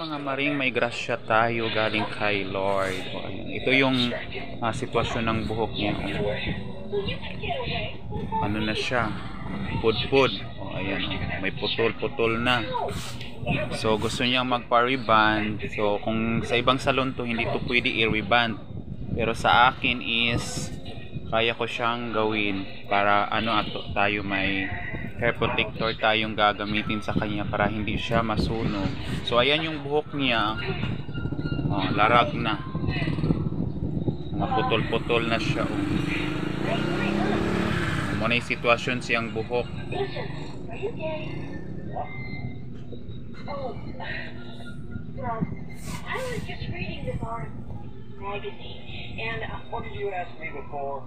Mga maring, may grasya tayo galing kay Lord. O, ayan. Ito yung sitwasyon ng buhok niya. Ano na siya? Pudpud. O, ayan. O, may putol-putol na. So gusto niyang magpa-reband. So kung sa ibang salon to, hindi to pwede i-reband. Pero sa akin is kaya ko siyang gawin para tayo may hair protector tayong gagamitin sa kanya para hindi siya masunog. So ayan yung buhok niya. Larag na. Mga putol-putol na siya. Muna yung sitwasyon siyang buhok. I was just reading this article magazine, and what did you ask me before?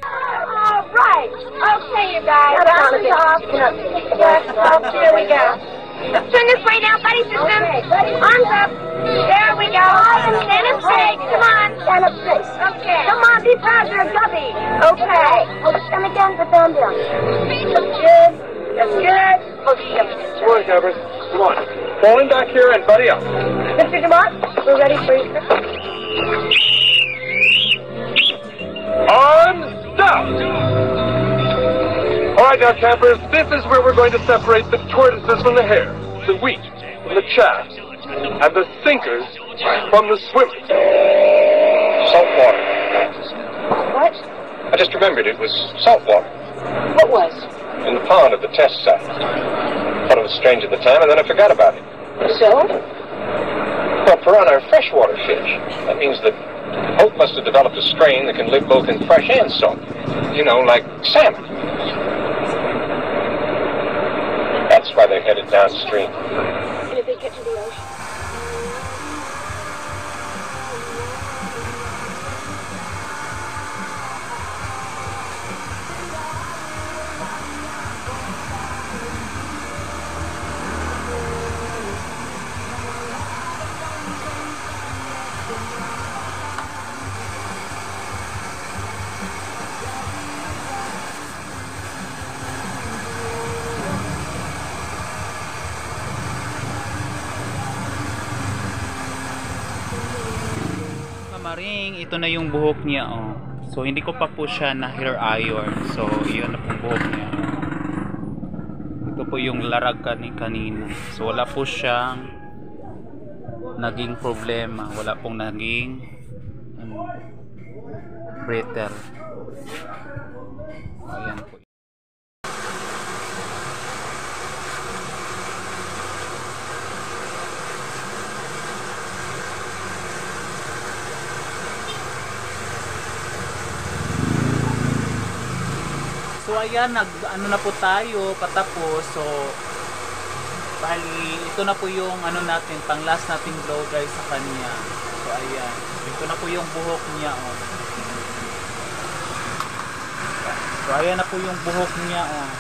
All right. Okay, you guys. Arms off. Here we go. Let's turn this way down, buddy system. Arms up. There we go. Stand up straight. Come on. Stand up straight. Okay. Come on, be proud. You're a gubby. Okay. Hold the stomach down, put down down. That's good. That's good. Hold the stomach down. Come on, Covers. Come on. Falling back here and buddy up. Mr. Dumont, we're ready for you. On stop! Alright now, campers, this is where we're going to separate the tortoises from the hares, the wheat from the chaff, and the sinkers from the swimmers. Salt water. What? I just remembered it was salt water. What was? In the pond at the test site. Thought it was strange at the time, and then I forgot about it. So? Well, piranha are freshwater fish. That means that Hope must have developed a strain that can live both in fresh and salt. You know, like salmon. That's why they're headed downstream. And if they get to the ocean? Maring, ito na yung buhok niya. So hindi ko pa po siya na hair iron. So yun na pong buhok niya. Ito po yung larag kanina. So wala po siyang naging problema. Wala pong naging brittle. Ayan po. So ayan, ano na po tayo patapos. So bali, ito na po yung natin, pang last nating blow dry sa kanya. So ayan, ito na po yung buhok niya. So ayan na po yung buhok niya. Ayan.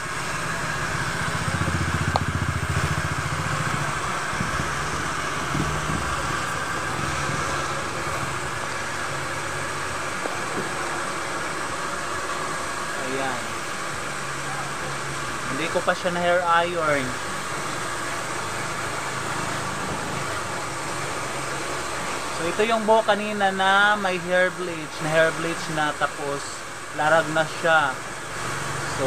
Hindi ko pa siya na hair iron. So ito yung buhok kanina na may hair bleach na tapos larag na siya. So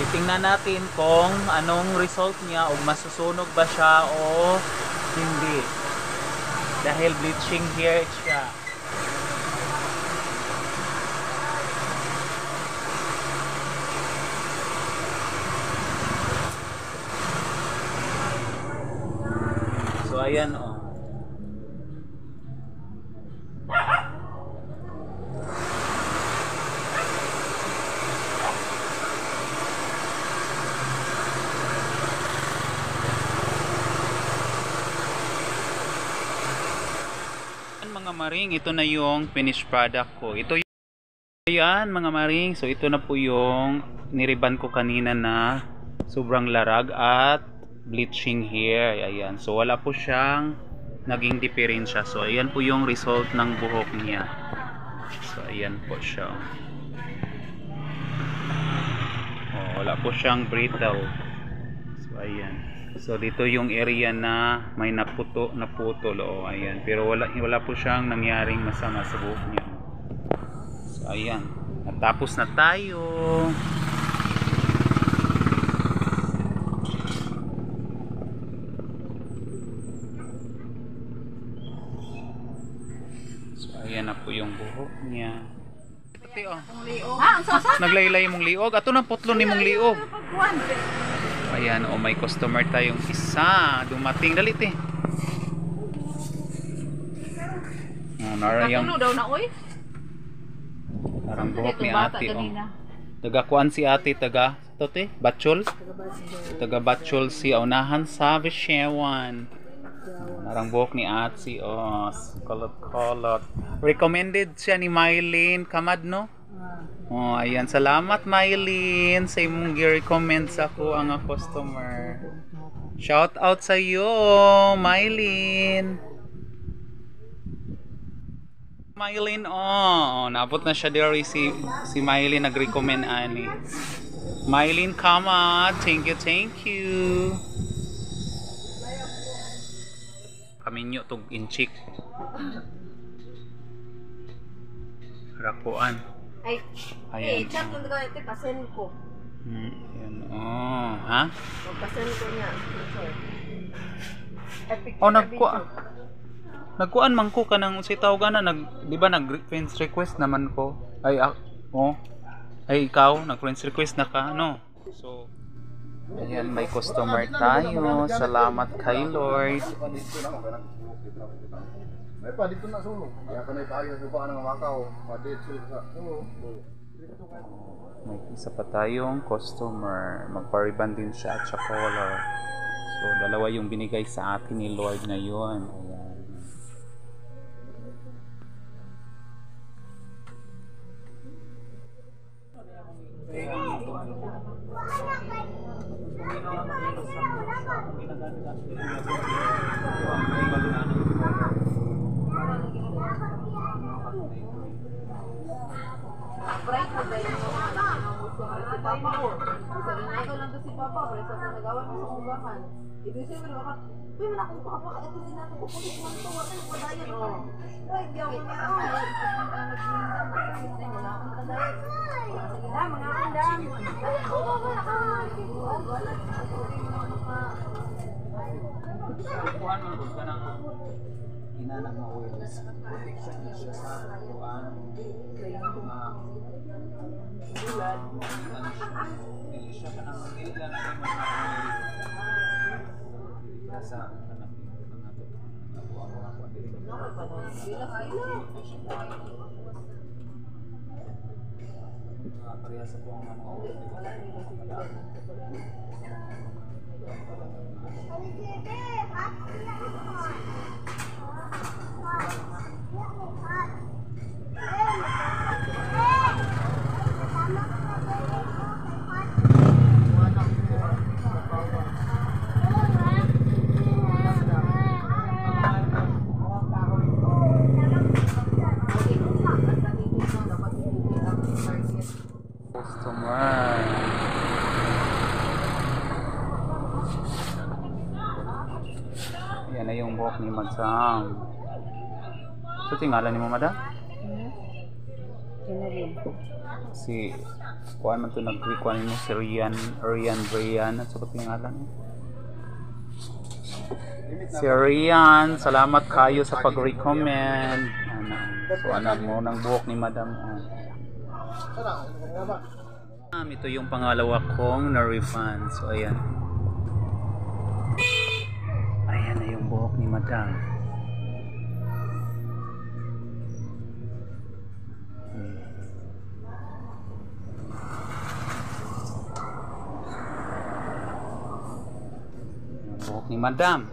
titingnan natin kung anong result niya, o masusunog ba siya o hindi. Dahil bleaching hair siya. So ayan mga maring, ito na yung finished product ko. Ito yan mga maring. So ito na po yung niriban ko kanina na sobrang larag at bleaching hair. Ayan. So wala po siyang naging diferensya. So ayan po yung result ng buhok niya. So ayan po siya. Wala po siyang brittle. So ayan. So dito yung area na may naputol, oh, ayan. Pero wala po siyang nangyaring masama sa buhok niya. So ayan, natapos na tayo. So ayan na po yung buhok niya. Ito, oh. Naglaylay mong liog. Ato na putlo ni mong liog. Ayan, oh, may customer tayong isa. Dumating, dalit eh. Oh, narayang daw na oy. parang buhok ni ate. Oh. Taga-kuan si ate, taga Batchol. Taga Batchol si unahan sa Vishewan. Parang buhok ni ate. Oh, kolot. Recommended siya ni Mylene Kamad, no? Oh, ayan. Salamat, Mylene, sa imong gi-recommend sa ako ang customer. Shout out sa iyo, Mylene. Mylene, oh, nabot na siya diri si Mylene nag-recommend ani. Mylene, come thank you. Kaminyo tug inchik. Rakuan. Ay, ayan. chat mo daw ito, pasen ko. Ayan, oh, ha? Magpasen ko niya. Oh, nagkuan man ko kanang si tawgan na di ba nag-friends request naman ko. Ay ikaw nag-friends request na ka, no? So ayan, may customer tayo. Salamat kay Lord. May pa dito na sulong. Kaya ka na tayo sa baan ng Macau. Padit sa sulong. May isa pa tayong customer. Magpa-ribbon din siya at color. So dalawa yung binigay sa atin ni Lord ngayon. Ayan. Bright ko dahil mo si Papa ko. Sabi na ikaw lang to si Papa, pero sa nagawa mo sa ugahan. Ito siya pero bakit? Uy, wala akong Papa, ito din natin ko pulis man to. Wala yung padayan ko. Ay, diyaw. Wala akong padayan. Sige na, mga andam. Inanak na oils. Protection siya sa kuan. Ulan. Hindi siya ka nang nila na yung mga nasa anak parehas po ang mga customer. Yan na yung buhok ni Madsam. So tingala ni mo, madam? Si kuan man to nag-kuan mo si Rian at sa tingala niya. Si Rian, salamat kayo sa pag-recommend. So anak mo ng buhok ni madam. Ito yung pangalawa kong na-refund. So ayan. Ayan na yung buhok ni madam. Buhok ni madam.